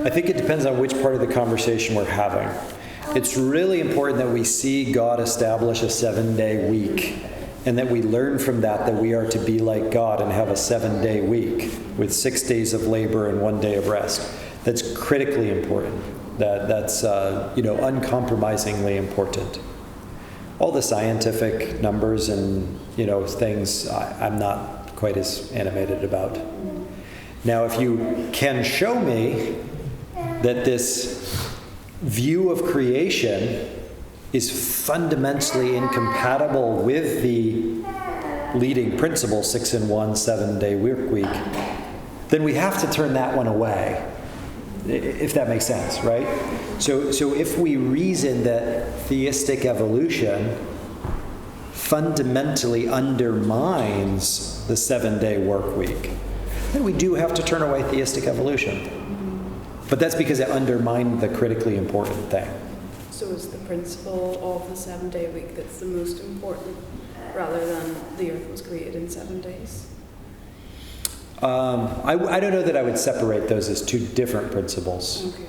I think it depends on which part of the conversation we're having. It's really important that we see God establish a 7-day week, and that we learn from that we are to be like God and have a 7-day week with 6 days of labor and 1 day of rest. That's critically important. That's uncompromisingly important. All the scientific numbers and things I'm not quite as animated about. Now, if you can show me that this view of creation is fundamentally incompatible with the leading principle, 6 in 1, 7-day work week, then we have to turn that one away, if that makes sense, right? So if we reason that theistic evolution fundamentally undermines the 7-day work week, then we do have to turn away theistic evolution. But that's because it undermined the critically important thing. So is the principle of the 7-day week that's the most important, rather than the earth was created in 7 days? I don't know that I would separate those as two different principles. Okay.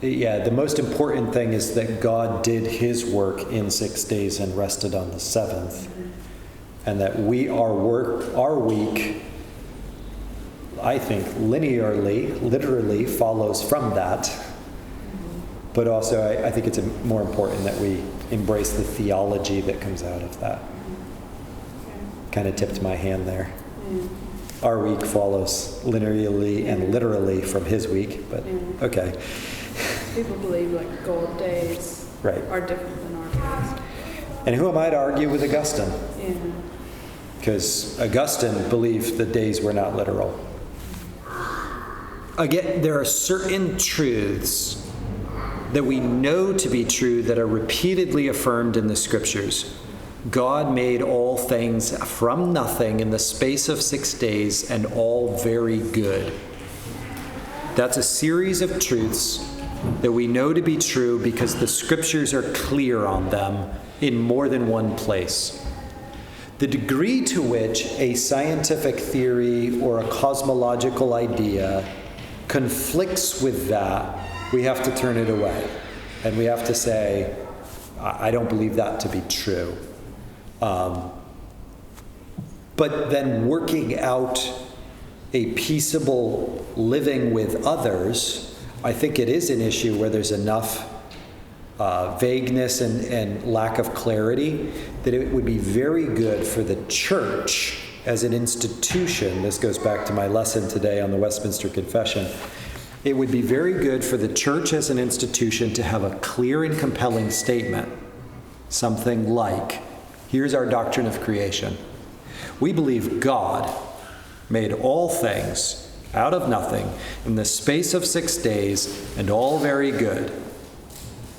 Yeah, the most important thing is that God did his work in 6 days and rested on the 7th. And that our week, I think, literally follows from that. But also, I think it's more important that we embrace the theology that comes out of that. Kind of tipped my hand there. Our week follows linearly and literally from his week, but okay. People believe like God days are different than our days. And who am I to argue with Augustine? Yeah. Because Augustine believed the days were not literal. Again, there are certain truths that we know to be true that are repeatedly affirmed in the scriptures. God made all things from nothing in the space of 6 days, and all very good. That's a series of truths that we know to be true because the scriptures are clear on them in more than one place. The degree to which a scientific theory or a cosmological idea conflicts with that, we have to turn it away. And we have to say, I don't believe that to be true. But then working out a peaceable living with others, I think it is an issue where there's enough vagueness and lack of clarity that it would be very good for the church as an institution. This goes back to my lesson today on the Westminster Confession. It would be very good for the church as an institution to have a clear and compelling statement. Something like, here's our doctrine of creation. We believe God made all things out of nothing in the space of 6 days, and all very good.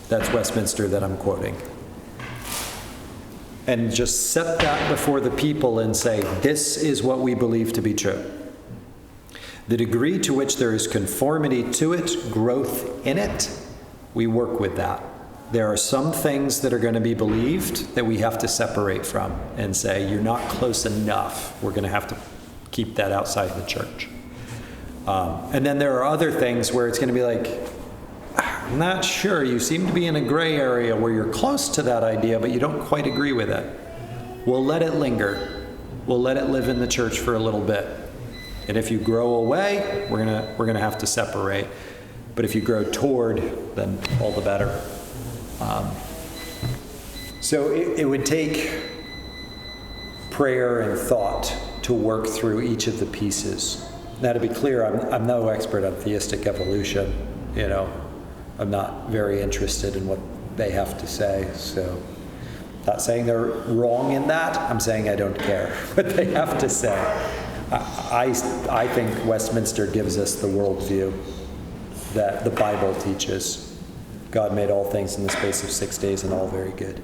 That's Westminster that I'm quoting. And just set that before the people and say, this is what we believe to be true. The degree to which there is conformity to it, growth in it, we work with that. There are some things that are going to be believed that we have to separate from and say, you're not close enough. We're going to have to keep that outside the church. And then there are other things where it's going to be like, I'm not sure. You seem to be in a gray area where you're close to that idea, but you don't quite agree with it. We'll let it linger. We'll let it live in the church for a little bit. And if you grow away, we're gonna have to separate. But if you grow toward, then all the better. So it would take prayer and thought to work through each of the pieces. Now, to be clear, I'm no expert on theistic evolution. I'm not very interested in what they have to say. So, not saying they're wrong in that. I'm saying I don't care what they have to say. I think Westminster gives us the worldview that the Bible teaches. God made all things in the space of 6 days, and all very good.